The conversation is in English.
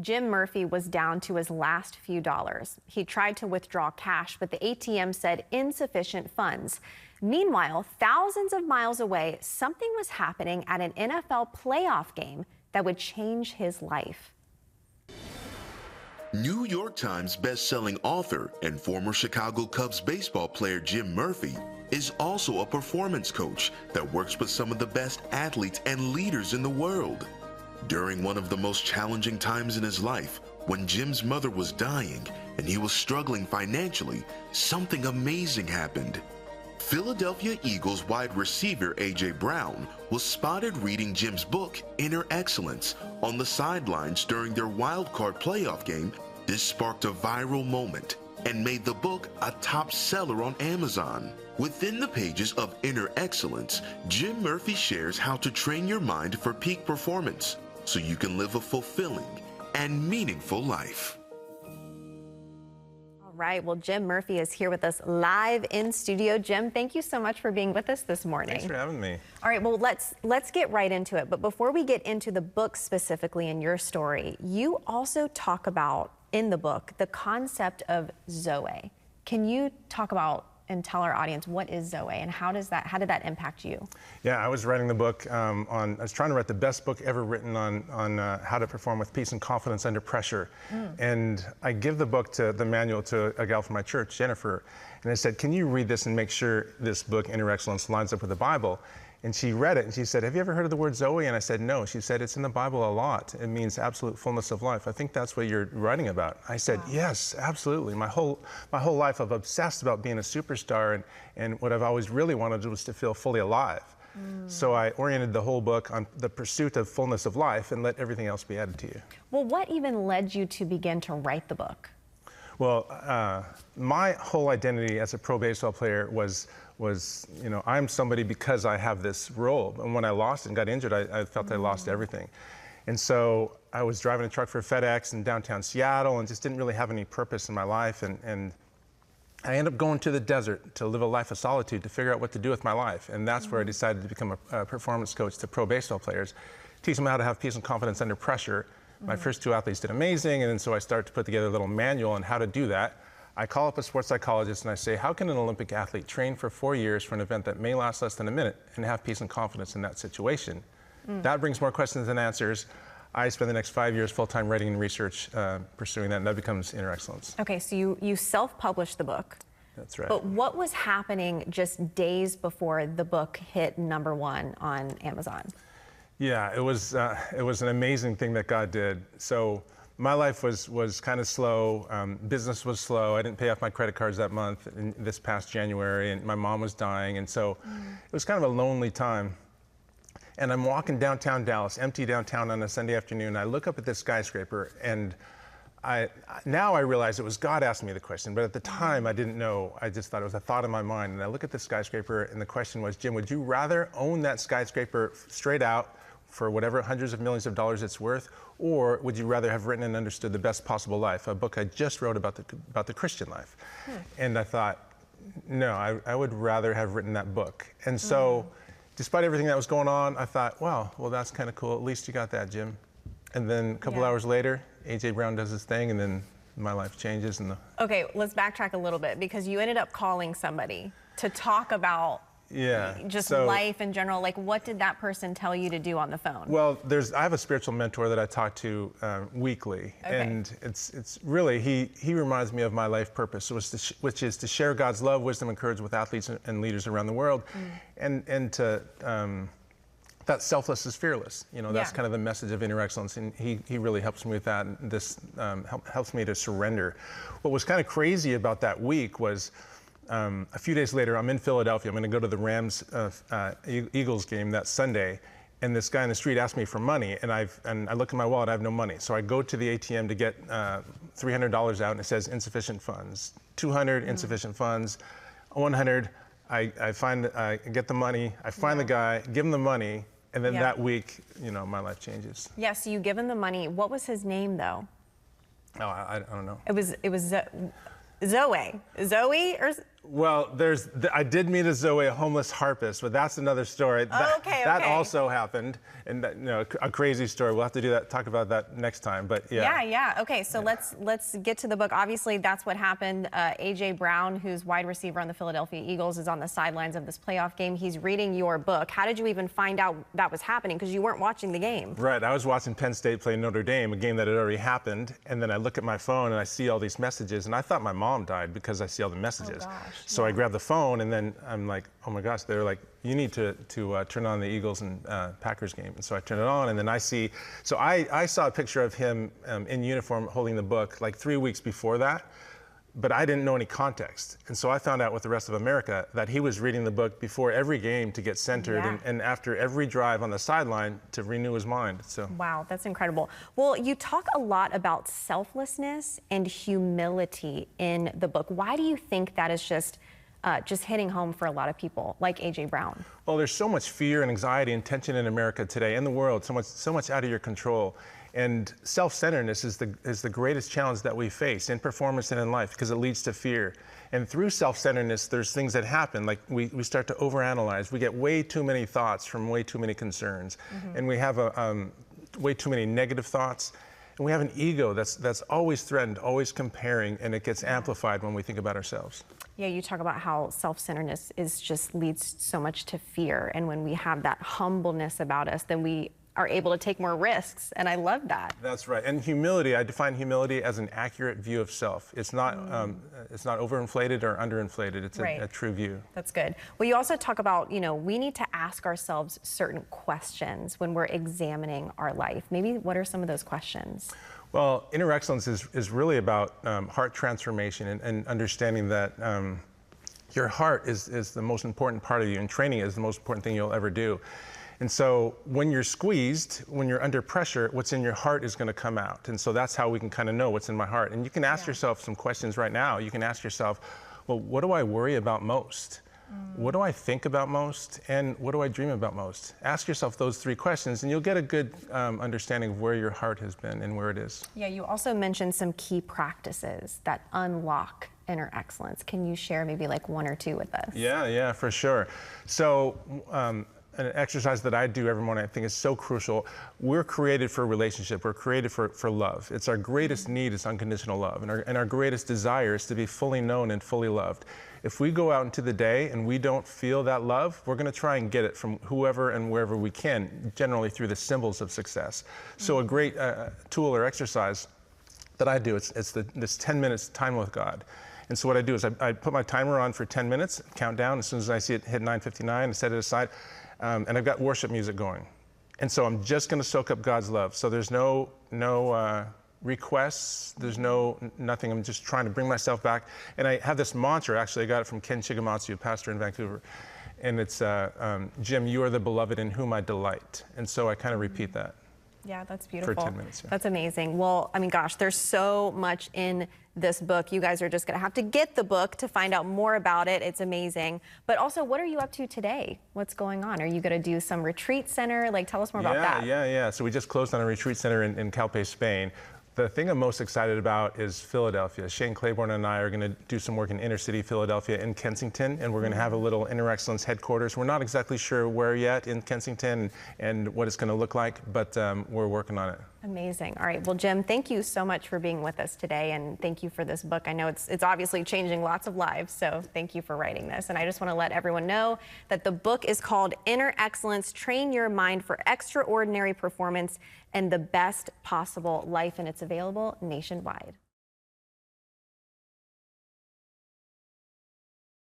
Jim Murphy was down to his last few dollars. He tried to withdraw cash, but the ATM said insufficient funds. Meanwhile, thousands of miles away, something was happening at an NFL playoff game that would change his life. New York Times best-selling author and former Chicago Cubs baseball player Jim Murphy is also a performance coach that works with some of the best athletes and leaders in the world. During one of the most challenging times in his life, when Jim's mother was dying and he was struggling financially, something amazing happened. Philadelphia Eagles wide receiver A.J. Brown was spotted reading Jim's book, Inner Excellence, on the sidelines during their wild-card playoff game. This sparked a viral moment and made the book a top seller on Amazon. Within the pages of Inner Excellence, Jim Murphy shares how to train your mind for peak performance so you can live a fulfilling and meaningful life. All right, well, Jim Murphy is here with us live in studio. Jim, thank you so much for being with us this morning. Thanks for having me. All right, well, let's get right into it. But before we get into the book specifically and your story, you also talk about, in the book, the concept of Zoe. Can you talk about and tell our audience what is Zoe and how did that impact you? Yeah, I was writing the book I was trying to write the best book ever written on how to perform with peace and confidence under pressure. And I give the book the manual to a gal from my church, Jennifer, and I said, can you read this and make sure this book, Inner Excellence, lines up with the Bible? And she read it and she said, have you ever heard of the word Zoe? And I said, no. She said, it's in the Bible a lot. It means absolute fullness of life. I think that's what you're writing about. I said, wow. Yes, absolutely. My whole life I've obsessed about being a superstar, and what I've always really wanted was to feel fully alive. So I oriented the whole book on the pursuit of fullness of life and let everything else be added to you. Well, what even led you to begin to write the book? Well, my whole identity as a pro baseball player was, you know, I'm somebody because I have this role. And when I lost and got injured, I felt I lost everything. And so I was driving a truck for FedEx in downtown Seattle and just didn't really have any purpose in my life. And I ended up going to the desert to live a life of solitude to figure out what to do with my life. And that's where I decided to become a performance coach to pro baseball players, teach them how to have peace and confidence under pressure. My first two athletes did amazing, and then so I started to put together a little manual on how to do that. I call up a sports psychologist and I say, how can an Olympic athlete train for 4 years for an event that may last less than a minute and have peace and confidence in that situation? That brings more questions than answers. I spend the next 5 years full-time writing and research pursuing that, and that becomes Inner Excellence. Okay, so you self-published the book. That's right. But what was happening just days before the book hit #1 on Amazon? Yeah, it was an amazing thing that God did. So my life was kind of slow. Business was slow. I didn't pay off my credit cards that month this past January, and my mom was dying, and so it was kind of a lonely time. And I'm walking downtown Dallas, empty downtown on a Sunday afternoon. I look up at this skyscraper, and now I realize it was God asking me the question, but at the time I didn't know. I just thought it was a thought in my mind. And I look at the skyscraper, and the question was, Jim, would you rather own that skyscraper straight out for whatever hundreds of millions of dollars it's worth, or would you rather have written and understood The Best Possible Life, a book I just wrote about the Christian life? And I thought, no, I would rather have written that book. And so, despite everything that was going on, I thought, well, that's kind of cool. At least you got that, Jim. And then a couple hours later, A.J. Brown does his thing, and then my life changes. Okay, let's backtrack a little bit, because you ended up calling somebody to talk about just life in general. Like, what did that person tell you to do on the phone? Well, I have a spiritual mentor that I talk to weekly, and it's really, he reminds me of my life purpose, which is to share God's love, wisdom, and courage with athletes and leaders around the world, and to that selfless is fearless. You know, that's kind of the message of Inner Excellence, and he really helps me with that. And this helps me to surrender. What was kind of crazy about that week was, a few days later, I'm in Philadelphia. I'm going to go to the Rams Eagles game that Sunday, and this guy in the street asked me for money, and I look at my wallet. I have no money, so I go to the ATM to get $300 out, and it says insufficient funds. 200 insufficient funds. 100. I get the money. I find the guy, give him the money, and then that week, you know, my life changes. Yeah. So you give him the money. What was his name, though? Oh, I don't know. It was Zoe. Zoe or Well, I did meet a Zoe, a homeless harpist, but that's another story. That also happened, and that, a crazy story. We'll have to talk about that next time. But yeah. Yeah. Okay, so let's get to the book. Obviously, that's what happened. A.J. Brown, who's wide receiver on the Philadelphia Eagles, is on the sidelines of this playoff game. He's reading your book. How did you even find out that was happening? Because you weren't watching the game. Right. I was watching Penn State play Notre Dame, a game that had already happened, and then I look at my phone and I see all these messages, and I thought my mom died because I see all the messages. Oh, gosh. So I grabbed the phone, and then I'm like, oh my gosh, they're like, you need to turn on the Eagles and Packers game. And so I turn it on, and then I saw a picture of him in uniform holding the book like 3 weeks before that, but I didn't know any context. And so I found out with the rest of America that he was reading the book before every game to get centered, and after every drive on the sideline to renew his mind. So wow, that's incredible. Well, you talk a lot about selflessness and humility in the book. Why do you think that is just hitting home for a lot of people like A.J. Brown? Well, there's so much fear and anxiety and tension in America today, in the world, so much out of your control. And self-centeredness is the greatest challenge that we face in performance and in life, because it leads to fear. And through self-centeredness, there's things that happen, like we start to overanalyze. We get way too many thoughts from way too many concerns. And we have way too many negative thoughts. And we have an ego that's always threatened, always comparing, and it gets amplified when we think about ourselves. Yeah, you talk about how self-centeredness leads so much to fear. And when we have that humbleness about us, then we are able to take more risks. And I love that. That's right. And humility, I define humility as an accurate view of self. It's not overinflated or underinflated. It's a true view. That's good. Well, you also talk about, we need to ask ourselves certain questions when we're examining our life. Maybe what are some of those questions? Well, inner excellence is really about heart transformation and understanding that your heart is the most important part of you, and training is the most important thing you'll ever do. And so when you're squeezed, when you're under pressure, what's in your heart is going to come out. And so that's how we can kind of know what's in my heart. And you can ask yourself some questions right now. You can ask yourself, well, what do I worry about most? What do I think about most? And what do I dream about most? Ask yourself those three questions, and you'll get a good understanding of where your heart has been and where it is. Yeah, you also mentioned some key practices that unlock inner excellence. Can you share maybe like one or two with us? Yeah, for sure. So, an exercise that I do every morning I think is so crucial. We're created for a relationship. We're created for love. It's our greatest need is unconditional love. And our greatest desire is to be fully known and fully loved. If we go out into the day and we don't feel that love, we're going to try and get it from whoever and wherever we can, generally through the symbols of success. So a great tool or exercise that I do, it's this 10 minutes time with God. And so what I do is I put my timer on for 10 minutes, count down. As soon as I see it hit 9:59, I set it aside. And I've got worship music going. And so I'm just going to soak up God's love. So there's no requests, there's nothing. I'm just trying to bring myself back. And I have this mantra, actually I got it from Ken Chigamatsu, a pastor in Vancouver. And it's, Jim, you are the beloved in whom I delight. And so I kind of repeat that. Yeah, that's beautiful. For 10 minutes. Yeah. That's amazing. Well, I mean, gosh, there's so much in this book. You guys are just going to have to get the book to find out more about it. It's amazing. But also, what are you up to today? What's going on? Are you going to do some retreat center? Like, tell us more about that. Yeah. So we just closed on a retreat center in Calpe, Spain. The thing I'm most excited about is Philadelphia. Shane Claiborne and I are going to do some work in inner city Philadelphia in Kensington, and we're going to have a little Inner Excellence headquarters. We're not exactly sure where yet in Kensington and what it's going to look like, but we're working on it. Amazing. All right. Well, Jim, thank you so much for being with us today, and thank you for this book. I know it's obviously changing lots of lives, so thank you for writing this. And I just want to let everyone know that the book is called Inner Excellence, Train Your Mind for Extraordinary Performance and the Best Possible Life, and it's available nationwide.